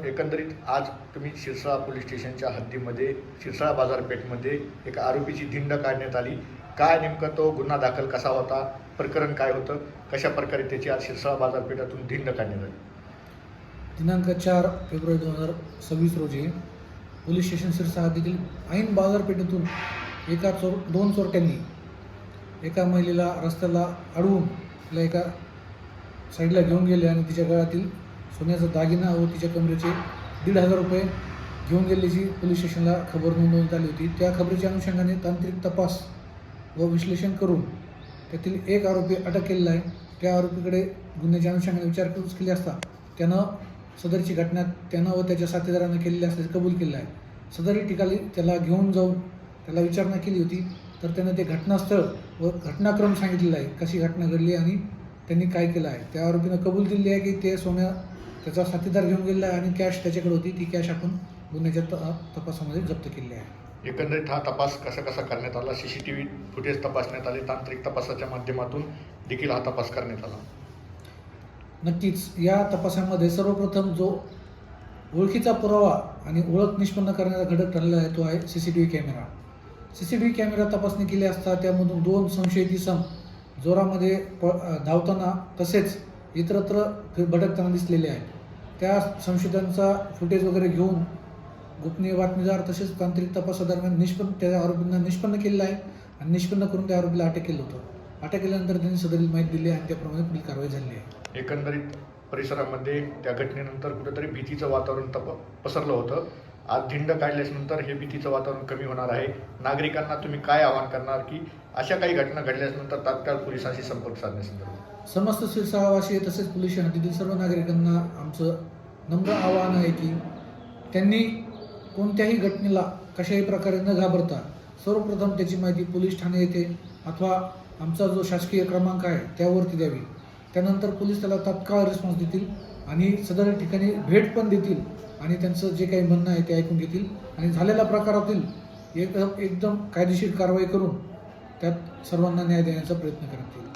एकंदरीत आज तुम्ही शिरसाळा पोलीस स्टेशनच्या हद्दीमध्ये शिरसाळा बाजारपेठमध्ये एका आरोपीची धिंड काढण्यात आली. काय नेमकं तो गुन्हा दाखल कसा होता, प्रकरण काय होतं, कशा प्रकारे त्याची आज शिरसाळा बाजारपेठातून धिंड काढण्यात आली? दिनांक 4 फेब्रुवारी 2026 रोजी पोलीस स्टेशन शिरसाळा हद्दीतील ऐन बाजारपेठेतून दोन चोरट्यांनी एका महिलेला रस्त्याला अडवून तिला एका साईडला घेऊन गेले आणि तिच्या गळ्यातील सोन्याचा दागिना व तिच्या कमरेचे 1,500 रुपये घेऊन गेल्याची पोलीस स्टेशनला खबर नोंदवण्यात आली होती. त्या खबरीच्या अनुषंगाने तांत्रिक तपास व विश्लेषण करून त्यातील एक आरोपी अटक केलेला आहे. त्या आरोपीकडे गुन्ह्याच्या अनुषंगाने विचारपूस केली असता त्यानं सदरची घटना त्यानं व त्याच्या साथीदारानं केलेली असल्याचे कबूल केलं आहे. सदरी ठिकाणी त्याला घेऊन जाऊन त्याला विचारणा केली होती, तर त्यानं ते घटनास्थळ व घटनाक्रम सांगितलेला आहे, कशी घटना घडली आणि त्यांनी काय केलं आहे. त्या आरोपीनं कबूल दिली आहे की ते सोन्या त्याचा साथीदार घेऊन गेलेला आहे आणि कॅश त्याच्याकडे होती. ती कॅश आपण गुन्ह्याच्या तपासामध्ये जप्त केली आहे. एकंदरीत हा तपास कसा करण्यात आला? CCTV फुटेज तपासण्यात आले, तांत्रिक तपासाच्या माध्यमातून देखील हा तपास करण्यात आला. नक्कीच या तपासामध्ये सर्वप्रथम जो ओळखीचा पुरावा आणि ओळख निष्पन्न करण्याचा घटक ठरलेला आहे तो आहे CCTV कॅमेरा. CCTV कॅमेरा तपासणी केली असता त्यामधून 2 संशयित इसम जोरामध्ये धावताना तसेच इतरत्र भटकताना दिसलेले आहेत. त्या संशयितांचा फुटेज वगैरे घेऊन गोपनीय बातमीदार तसेच तांत्रिक तपासादरम्यान त्या आरोपींना निष्पन्न केलेलं आहे आणि निष्पन्न करून त्या आरोपीला अटक केलं होतं. अटक केल्यानंतर त्यांनी सदरील माहिती दिली आणि त्याप्रमाणे पुढील कारवाई झाली आहे. एकंदरीत परिसरामध्ये त्या घटनेनंतर कुठेतरी भीतीचं वातावरण पसरलं होतं. आज धिंड काढल्यानंतर हे भीतीचं वातावरण कमी होणार आहे. नागरिकांना तुम्ही काय आवाहन करणार की अशा काही घटना घडल्यानंतर तात्काळ पोलिसांशी संपर्क साधण्यासंदर्भात? समस्त शिरसाळावासी तसेच पोलीस हद्दीतील सर्व नागरिकांना आमचं नम्र आवाहन आहे की त्यांनी कोणत्याही घटनेला कशाही प्रकारे न घाबरता सर्वप्रथम त्याची माहिती पोलीस ठाणे येथे अथवा आमचा जो शासकीय क्रमांक आहे त्यावरती द्यावी. त्यानंतर पोलीस त्याला तात्काळ रिस्पॉन्स देतील आणि सदर ठिकाणी भेट पण देतील आणि त्यांचं जे काही म्हणणं आहे ते ऐकून घेतील आणि झालेल्या प्रकारातील एकदम कायदेशीर कारवाई करून त्यात सर्वांना न्याय देण्याचा प्रयत्न करतील.